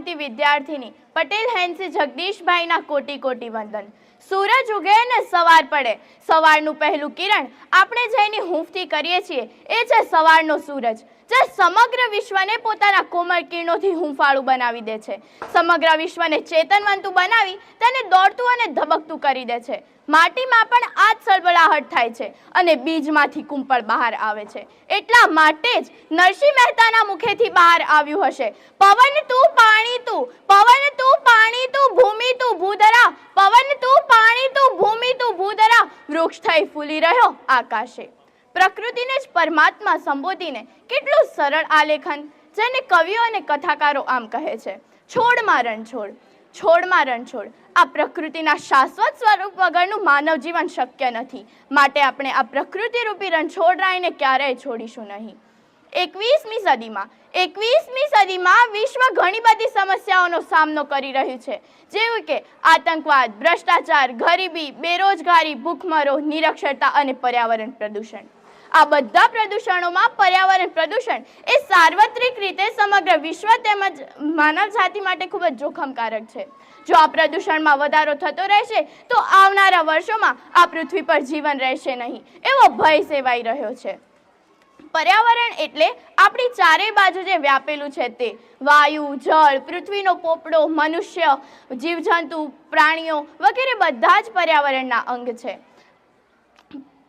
ભણતી વિદ્યાર્થીની પટેલ હેન્સી જગદીશભાઈના કોટી કોટી વંદન। સૂરજ ઉગે ને સવાર પડે, સવારનું પહેલું કિરણ આપણે જેની હૂંફથી કરીએ છીએ એ છે સવારનો સૂરજ, જે સમગ્ર વિશ્વને પોતાના કોમળ કિરણોથી હૂંફાળું બનાવી દે છે, સમગ્ર વિશ્વને ચેતનવંતું બનાવી તેને દોડતું અને ધબકતું કરી દે છે। માટીમાં પણ આ જ સળબળાહટ થાય છે અને બીજમાંથી કુંપળ બહાર આવે છે। એટલા માટે જ નરસિંહ મહેતાના મુખેથી બહાર આવ્યું હશે, પવન તું પાણી તું, પવન તું પાણી તું, ભૂમિ તું ભૂધરા, પવન તું પાણી તું, ભૂમિ તું ભૂધરા, વૃક્ષ થઈ ફૂલી રહ્યો આકાશે। પ્રકૃતિને જ પરમાત્મા સંબોધીને કેટલું સરળ આલેખન, જેને કવિઓ અને કથાકારો આમ કહે છે, છોડમાં રણછોડ, છોડમાં રણછોડ। આ પ્રકૃતિના શાશ્વત સ્વરૂપ વગરનું માનવ જીવન શક્ય નથી, માટે આપણે આ પ્રકૃતિ રૂપી રણછોડરાયને ક્યારેય છોડીશું નહીં। 21મી સદીમાં વિશ્વ ઘણી બધી સમસ્યાઓનો સામનો કરી રહ્યું છે, જેવું કે આતંકવાદ, ભ્રષ્ટાચાર, ગરીબી, બેરોજગારી, ભૂખમરો, નિરક્ષરતા અને પર્યાવરણ પ્રદૂષણ। આ બધા પ્રદૂષણોમાં પર્યાવરણ પ્રદૂષણ એ સાર્વત્રિક રીતે સમગ્ર વિશ્વ તેમજ માનવ જાતિ માટે ખૂબ જ જોખમકારક છે। જો આ પ્રદૂષણમાં વધારો થતો રહેશે તો આવનારા વર્ષોમાં આ પૃથ્વી પર જીવન રહેશે નહીં, એવો ભય સેવાઈ રહ્યો છે। પર્યાવરણ એટલે આપણી ચારેય બાજુ જે વ્યાપેલું છે તે વાયુ, જળ, પૃથ્વીનો પોપડો, મનુષ્ય, જીવજંતુ, પ્રાણીઓ વગેરે બધા જ પર્યાવરણના અંગ છે।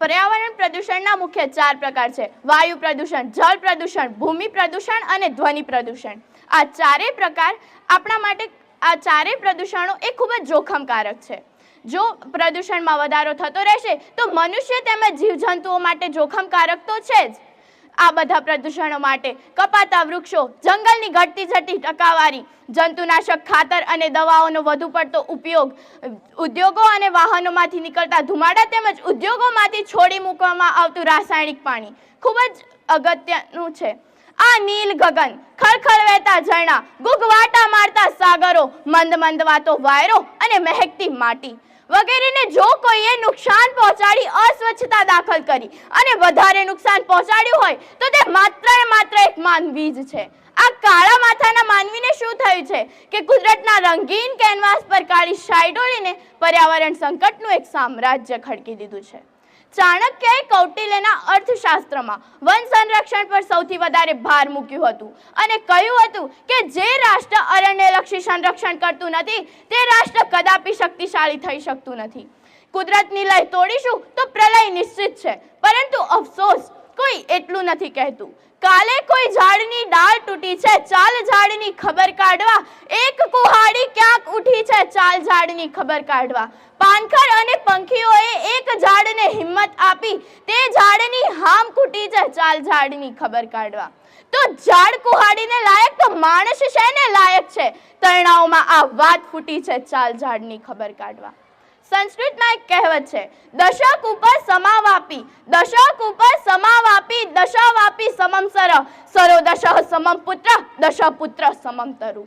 પર્યાવરણ પ્રદૂષણના મુખ્ય 4 પ્રકાર છે: વાયુ પ્રદૂષણ, જળ પ્રદૂષણ, ભૂમિ પ્રદૂષણ અને ધ્વનિ પ્રદૂષણ। આ ચારેય પ્રકાર આપણા માટે, આ ચારેય પ્રદૂષણો એ ખૂબ જ જોખમકારક છે। જો પ્રદૂષણમાં વધારો થતો રહેશે તો મનુષ્ય તેમજ જીવજંતુઓ માટે જોખમકારક તો છે જ। આ બધા પ્રદૂષણો માટે કપાતા વૃક્ષો, જંગલની ઘટતી જતી ટકાવારી, જંતુનાશક ખાતર અને દવાઓનો વધુ પડતો ઉપયોગ, ઉદ્યોગો અને વાહનોમાંથી નીકળતા ધુમાડા તેમજ ઉદ્યોગોમાંથી છોડી મૂકવામાં આવતું રાસાયણિક પાણી ખૂબ જ અગત્યનું છે। આ નીલ ગગન, ખળખળ વહેતા ઝરણા, ગુગવાટા મારતા સાગરો, મંદ મંદ વાતો વાયરો અને મહેકતી માટી વગેરેને જો કોઈએ નુકસાન પહોંચાડી, અસ્વચ્છતા દાખલ કરી અને વધારે નુકસાન પહોંચાડ્યું હોય તો તે માત્ર એક માનવી જ છે। આ કાળા માથાના માનવીને શું થયું છે કે કુદરતના રંગીન કેનવાસ પર કાળી શાઈ ડોળીને પર્યાવરણ સંકટનું એક સામ્રાજ્ય ખડકી દીધું છે। ચાણક્યએ કૌટિલ્યના અર્થશાસ્ત્રમાં વન સંરક્ષણ પર સૌથી વધારે ભાર મૂક્યું હતું અને કહ્યું હતું કે જે રાષ્ટ્ર અરણ્યલક્ષી સંરક્ષણ કરતું નથી તે રાષ્ટ્ર કદાપી શક્તિશાળી થઈ શકતું નથી। કુદરતની લય તોડીશું તો પ્રલય નિશ્ચિત છે, પરંતુ અફસોસ કોઈ એટલું નથી કહેતું। કાલે કોઈ ઝાડની ડાળ તૂટી છે, ચાલ ઝાડની ખબર કાઢવા, એક કુહાડી ક્યાંક ઉઠી છે, ચાલ ઝાડની ખબર કાઢવા। પાનખર અને પંખીઓએ એક ઝાડને હિંમત આપી, તે ઝાડની હામ કૂટી છે, ચાલ ઝાડની ખબર કાઢવા। તો ઝાડ કુહાડીને લાયક તો માણસ શેને લાયક છે? તરણાઓમાં આ વાત ફૂટી છે, ચાલ ઝાડની ખબર કાઢવા। સંસ્કૃતમાં એક કહેવત છે, દશક ઉપર સમાવાપી, દશક ઉપર સમાવાપી, દશાવાપી સમમ સર, સરો દશઃ સમમ પુત્ર, દશ પુત્ર સમમ તરુ।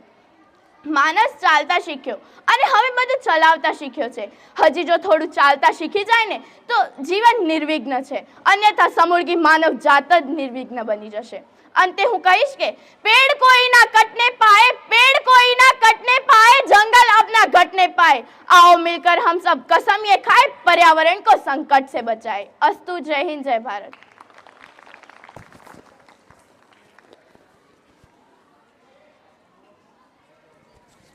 માણસ ચાલતા શીખ્યો અને હવે બધું ચલાવતા શીખ્યો છે। હજી જો થોડું ચાલતા શીખી જાય ને તો જીવન નિર્વિઘ્ન છે, અન્યથા સમૂળગી માનવ જાત જ નિર્વિઘ્ન બની જશે। અંતે હું કહીશ કે પેड़ कोई ना कटने पाए, पेड़ कोई ना कटने पाए, जंगल अपना घटने पाए, आओ मिलकर हम सब कसम ये खाए, पर्यावरण को संकट से बचाए। अस्तु, जय हिंद, जय भारत।